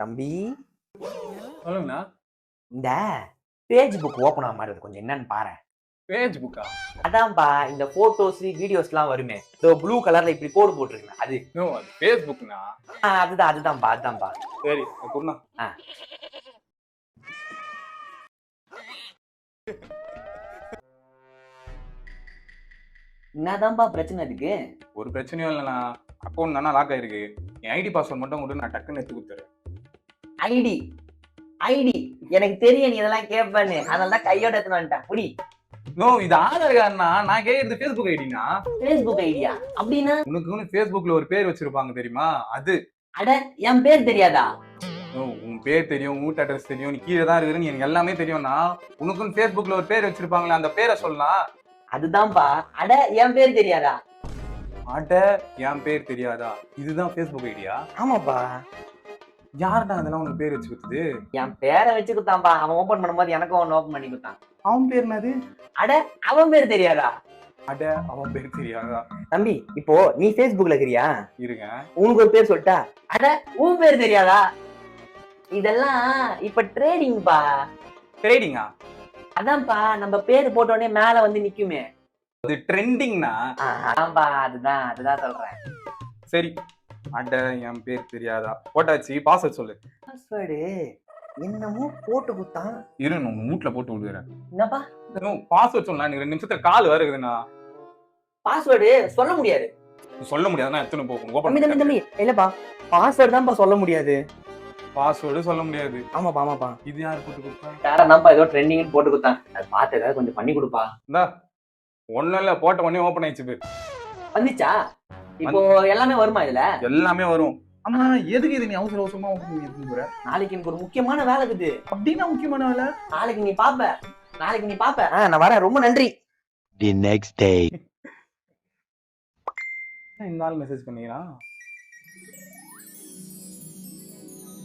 தம்பி, சொல்லுங்கண்ணா. இந்த Facebook ஓப்பன் ஆக மாட்டேங்குது. கொஞ்சம் என்னன்னு பாரேன். Facebookஆ? அதான்பா இந்த போட்டோஸ், வீடியோஸ்லாம் வருமே. இதோ ப்ளூ கலர்ல இப்படி கோடு போட்டிருக்குமே அது. நோ, அது Facebookண்ணா. அதுதான்பா. சரி, குடுண்ணா. என்னதான்பா பிரச்சனை இருக்கு? ஒரு பிரச்சனையும் இல்லைண்ணா. அக்கௌண்ட் தானே லாக் ஆயிருக்கு. என் ஐடி பாஸ்வேர்ட் மட்டும் கூட நான் டக்குன்னு எடுத்து கொடுத்துறேன். ஐடி எனக்கு தெரியும் நீ இதெல்லாம் கேட்பேன்னு. அதனால தான் கையோட எடுத்துன்னு வந்துட்டேன். புடி. நோ, இது ஆதார் கார்டுண்ணா. நான் கேட்கறது Facebook ஐடிண்ணா. Facebook idea? அப்படின்னா உனக்கு Facebookல ஒரு பேர் வச்சிருப்பாங்க தெரியுமா? அது. அட, என் பேர் தெரியாதா? நோ, உன் பேர் தெரியும், உன் வீட்டு அட்ரஸ் தெரியும், நீ கீழே தான் இருக்குன்னு எனக்கு எல்லாமே தெரியும்ண்ணா. உனக்குன்னு Facebookல ஒரு பேர் வச்சிருப்பாங்களே, அந்த பேரை சொல்லலாம். அதுதான்பா. அட, என் பேர் தெரியாதா? அட, என் பேர் தெரியாதா? இதுதான் Facebook ஐடியா? ஆமாப்பா. யாருடா அதெல்லாம் உனக்கு பேர் வச்சு கொடுத்தது? என் பேரை வச்சு கொடுத்தான்பா. அவன் ஓபன் பண்ணும்போது எனக்கும் ஒன்னு ஓபன் பண்ணி கொடுத்தான். அவன் பேர் என்னது? அட, அவன் பேர் தெரியாதா? அட, அவன் பேர் தெரியாதா? தம்பி, இப்போ நீ Facebookல இருக்கிறியா? இருங்க. உனக்கு ஒரு பேர் சொல்லிட்டா? அட, உன் பேர் தெரியாதா? இதெல்லாம் இப்ப ட்ரேடிங்பா. ட்ரேடிங்கா? அதான்ப்பா, நம்ம பேர் போட்ட உடனே மேல வந்து நிக்குமே. அது ட்ரெண்டிங்னா? அதான்ப்பா, அதுதான் சொல்றேன். சரி. அட, என் பேர் தெரியாதா? போட்டாச்சு. பாஸ்வேர்ட் சொல்லு. பாஸ்வேர்டு என்னமோ போட்டு குத்தான். இரு, நான் மூட்ல போட்டு விடுறேன். என்னப்பா? பாஸ்வேர்ட் சொல்லலாம். எனக்கு 2 நிமிஷத்துல கால் வருதுண்ணா. பாஸ்வேர்டு சொல்ல முடியாது. சொல்ல முடியாதுன்னா எத்தனை போகும்? தம்பி இல்லப்பா, பாஸ்வேர்டு தான்ப்பா சொல்ல முடியாது. பாஸ்வேர்டு சொல்ல முடியாது. ஆமாப்பா. இது யாரு போட்டு கொடுத்தா? யாரதான்ப்பா ஏதோ ட்ரெண்டிங் போட்டு குத்தான். அது பார்த்து ஏதாவது கொஞ்சம் பண்ணி கொடுப்பா. இந்தா, ஒண்ணும் இல்ல, போட்ட உடனே ஓபன் ஆயிடுச்சு பேர். வந்துச்சா? இப்போ எல்லாமே வருமா இதுல? எல்லாமே வரும். ஆமா, எதுக்கு இது நீ அவசரமா ஓபன் பண்ணி எடுத்து போற? நாளைக்கு எனக்கு ஒரு முக்கியமான வேலை இருக்குது. அப்படின்னா முக்கியமான வேலை? நாளைக்கு நீ பாப்ப. நான் வரேன். ரொம்ப நன்றி. The next day. இந்த ஆள் மெசேஜ் பண்ணீங்களா?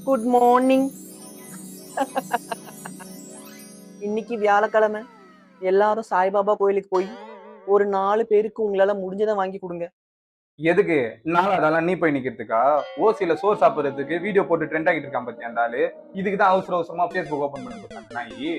Good morning. இன்னைக்கு வியாழக்கிழமை. எல்லாரும் சாய்பாபா கோயிலுக்கு போய் ஒரு 4 பேருக்கு உங்களால முடிஞ்சதை வாங்கி கொடுங்க. எதுக்கு? அதெல்லாம் நீ போய் நிக்கிறதுக்கா? ஓசியில சோறு சாப்பிடுறதுக்கு வீடியோ போட்டு ட்ரெண்ட் ஆகிட்டு இருக்கான் பத்தியா அந்த ஆளு. இதுக்குதான் அவசரமா Facebook ஓபன் பண்ணி கொடுத்தாங்க நாயி.